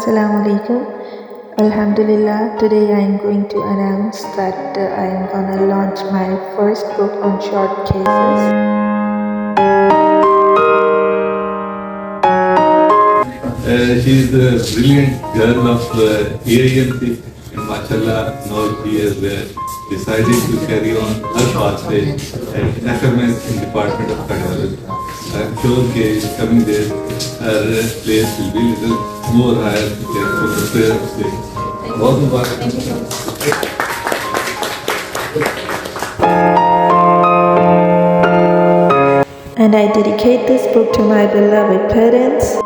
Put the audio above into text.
Assalamu alaikum. Alhamdulillah, today I am going to announce that I am gonna launch my first book on short cases. She is a brilliant girl of AIMC and mashallah now she has decided to carry on her pathway at FMS in Department of Cardiology. I am sure that coming there her place will be little more higher than the prayer place. बहुत मुबारक। And I dedicate this book to my beloved parents.